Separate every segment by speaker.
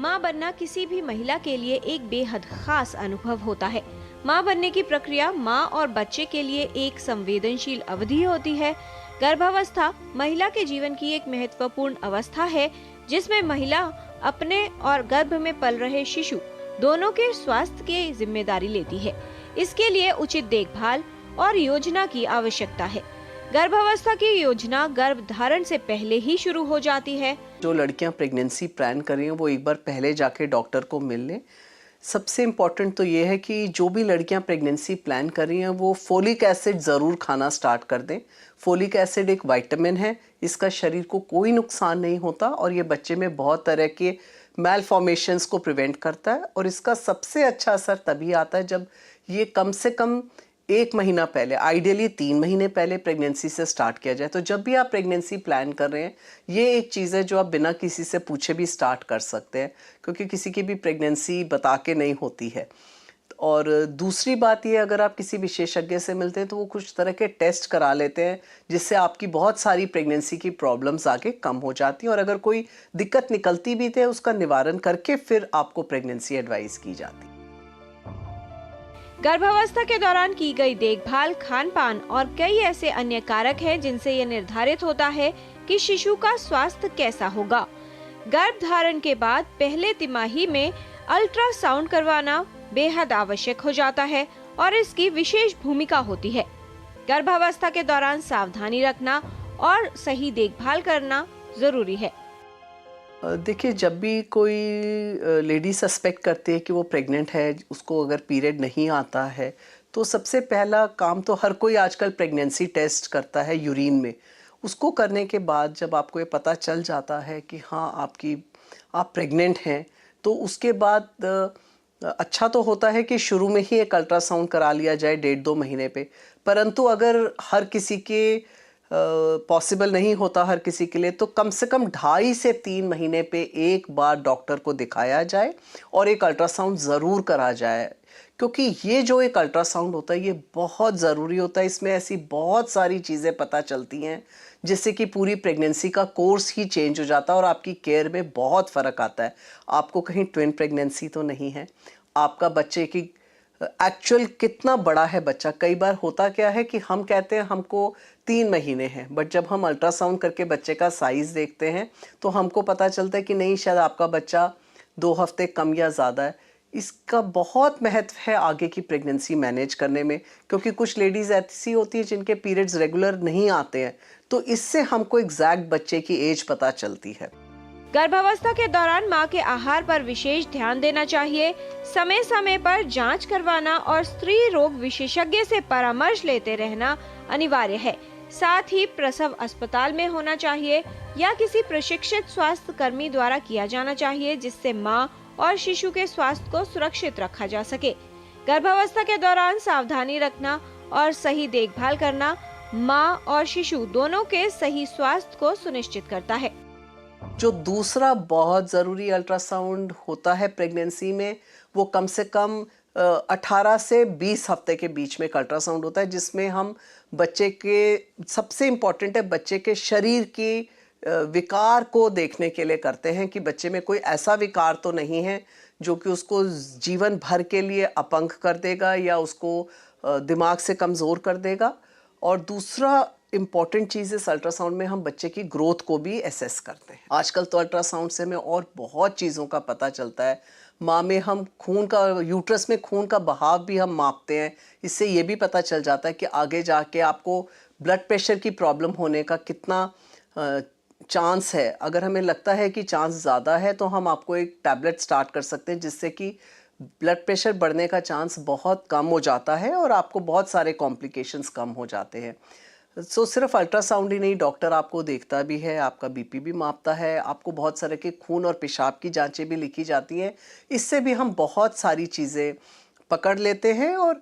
Speaker 1: माँ बनना किसी भी महिला के लिए एक बेहद खास अनुभव होता है। माँ बनने की प्रक्रिया माँ और बच्चे के लिए एक संवेदनशील अवधि होती है। गर्भावस्था महिला के जीवन की एक महत्वपूर्ण अवस्था है, जिसमें महिला अपने और गर्भ में पल रहे शिशु दोनों के स्वास्थ्य की जिम्मेदारी लेती है। इसके लिए उचित देखभाल और योजना की आवश्यकता है। गर्भावस्था की योजना गर्भ धारण से पहले ही शुरू हो जाती है।
Speaker 2: जो लड़कियां प्रेगनेंसी प्लान कर रही हैं वो एक बार पहले जाके डॉक्टर को मिल लें। सबसे इम्पॉर्टेंट तो ये है कि जो भी लड़कियां प्रेगनेंसी प्लान कर रही हैं वो फोलिक एसिड ज़रूर खाना स्टार्ट कर दें। फोलिक एसिड एक विटामिन है, इसका शरीर को कोई नुकसान नहीं होता और ये बच्चे में बहुत तरह के मैलफॉर्मेशंस को प्रिवेंट करता है। और इसका सबसे अच्छा असर तभी आता है जब ये कम से कम 1 महीना पहले, आइडियली 3 महीने पहले प्रेगनेंसी से स्टार्ट किया जाए। तो जब भी आप प्रेगनेंसी प्लान कर रहे हैं, ये एक चीज़ है जो आप बिना किसी से पूछे भी स्टार्ट कर सकते हैं, क्योंकि किसी की भी प्रेगनेंसी बता के नहीं होती है। और दूसरी बात ये, अगर आप किसी विशेषज्ञ से मिलते हैं तो वो कुछ तरह के टेस्ट करा लेते हैं, जिससे आपकी बहुत सारी प्रेगनेंसी की प्रॉब्लम्स आगे कम हो जाती हैं। और अगर कोई दिक्कत निकलती भी है उसका निवारण करके फिर आपको प्रेगनेंसी एडवाइस की जाती है।
Speaker 1: गर्भावस्था के दौरान की गई देखभाल, खान पान और कई ऐसे अन्य कारक हैं जिनसे ये निर्धारित होता है कि शिशु का स्वास्थ्य कैसा होगा। गर्भ धारण के बाद पहले तिमाही में अल्ट्रासाउंड करवाना बेहद आवश्यक हो जाता है और इसकी विशेष भूमिका होती है। गर्भावस्था के दौरान सावधानी रखना और सही देखभाल करना जरूरी है।
Speaker 2: देखिए, जब भी कोई लेडी सस्पेक्ट करती है कि वो प्रेग्नेंट है, उसको अगर पीरियड नहीं आता है, तो सबसे पहला काम तो हर कोई आजकल प्रेगनेंसी टेस्ट करता है यूरिन में। उसको करने के बाद जब आपको ये पता चल जाता है कि हाँ आप प्रेग्नेंट हैं, तो उसके बाद अच्छा तो होता है कि शुरू में ही एक अल्ट्रासाउंड करा लिया जाए 1.5-2 महीने पे। परंतु अगर हर किसी के पॉसिबल नहीं होता हर किसी के लिए, तो कम से कम 2.5 से 3 महीने पे एक बार डॉक्टर को दिखाया जाए और एक अल्ट्रासाउंड ज़रूर करा जाए, क्योंकि ये जो एक अल्ट्रासाउंड होता है ये बहुत ज़रूरी होता है। इसमें ऐसी बहुत सारी चीज़ें पता चलती हैं जिससे कि पूरी प्रेगनेंसी का कोर्स ही चेंज हो जाता है और आपकी केयर में बहुत फ़र्क आता है। आपको कहीं ट्विन प्रेगनेंसी तो नहीं है, आपका बच्चे की एक्चुअल कितना बड़ा है बच्चा। कई बार होता क्या है कि हम कहते हैं हमको 3 महीने हैं, बट जब हम अल्ट्रासाउंड करके बच्चे का साइज़ देखते हैं तो हमको पता चलता है कि नहीं, शायद आपका बच्चा 2 हफ्ते कम या ज़्यादा है। इसका बहुत महत्व है आगे की प्रेगनेंसी मैनेज करने में, क्योंकि कुछ लेडीज़ ऐसी होती हैं जिनके पीरियड्स रेगुलर नहीं आते हैं, तो इससे हमको एग्जैक्ट बच्चे की एज पता चलती है।
Speaker 1: गर्भावस्था के दौरान मां के आहार पर विशेष ध्यान देना चाहिए। समय समय पर जांच करवाना और स्त्री रोग विशेषज्ञ से परामर्श लेते रहना अनिवार्य है। साथ ही प्रसव अस्पताल में होना चाहिए या किसी प्रशिक्षित स्वास्थ्य कर्मी द्वारा किया जाना चाहिए, जिससे मां और शिशु के स्वास्थ्य को सुरक्षित रखा जा सके। गर्भावस्था के दौरान सावधानी रखना और सही देखभाल करना मां और शिशु दोनों के सही स्वास्थ्य को सुनिश्चित करता है।
Speaker 2: जो दूसरा बहुत ज़रूरी अल्ट्रासाउंड होता है प्रेगनेंसी में, वो कम से कम 18 से 20 हफ्ते के बीच में एक अल्ट्रासाउंड होता है, जिसमें हम बच्चे के, सबसे इम्पॉर्टेंट है, बच्चे के शरीर की विकार को देखने के लिए करते हैं कि बच्चे में कोई ऐसा विकार तो नहीं है जो कि उसको जीवन भर के लिए अपंग कर देगा या उसको दिमाग से कमज़ोर कर देगा। और दूसरा इम्पॉर्टेंट चीज़ इस अल्ट्रासाउंड में हम बच्चे की ग्रोथ को भी एसेस करते हैं। आजकल तो अल्ट्रासाउंड से हमें और बहुत चीज़ों का पता चलता है। माँ में हम खून का, यूट्रस में खून का बहाव भी हम मापते हैं। इससे ये भी पता चल जाता है कि आगे जाके आपको ब्लड प्रेशर की प्रॉब्लम होने का कितना चांस है। अगर हमें लगता है कि चांस ज़्यादा है तो हम आपको एक टैबलेट स्टार्ट कर सकते हैं, जिससे कि ब्लड प्रेशर बढ़ने का चांस बहुत कम हो जाता है और आपको बहुत सारे कॉम्प्लिकेशंस कम हो जाते हैं। सिर्फ अल्ट्रासाउंड ही नहीं, डॉक्टर आपको देखता भी है, आपका बीपी भी मापता है, आपको बहुत सारे के खून और पेशाब की जांचें भी लिखी जाती हैं। इससे भी हम बहुत सारी चीज़ें पकड़ लेते हैं और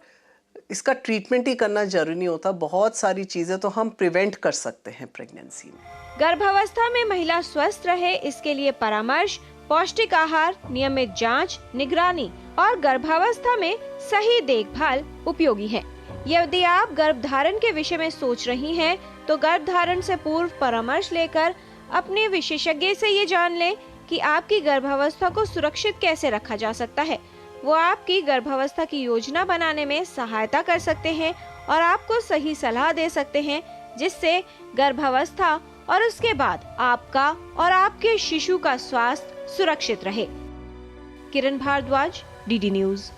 Speaker 2: इसका ट्रीटमेंट ही करना जरूरी नहीं होता। बहुत सारी चीज़ें तो हम प्रिवेंट कर सकते हैं प्रेगनेंसी में।
Speaker 1: गर्भावस्था में महिला स्वस्थ रहे, इसके लिए परामर्श, पौष्टिक आहार, नियमित जांच, निगरानी और गर्भावस्था में सही देखभाल उपयोगी है। यदि आप गर्भधारण के विषय में सोच रही हैं, तो गर्भधारण से पूर्व परामर्श लेकर अपने विशेषज्ञ से ये जान लें कि आपकी गर्भावस्था को सुरक्षित कैसे रखा जा सकता है। वो आपकी गर्भावस्था की योजना बनाने में सहायता कर सकते हैं और आपको सही सलाह दे सकते हैं, जिससे गर्भावस्था और उसके बाद आपका और आपके शिशु का स्वास्थ्य सुरक्षित रहे। किरण भारद्वाज, डीडी न्यूज़।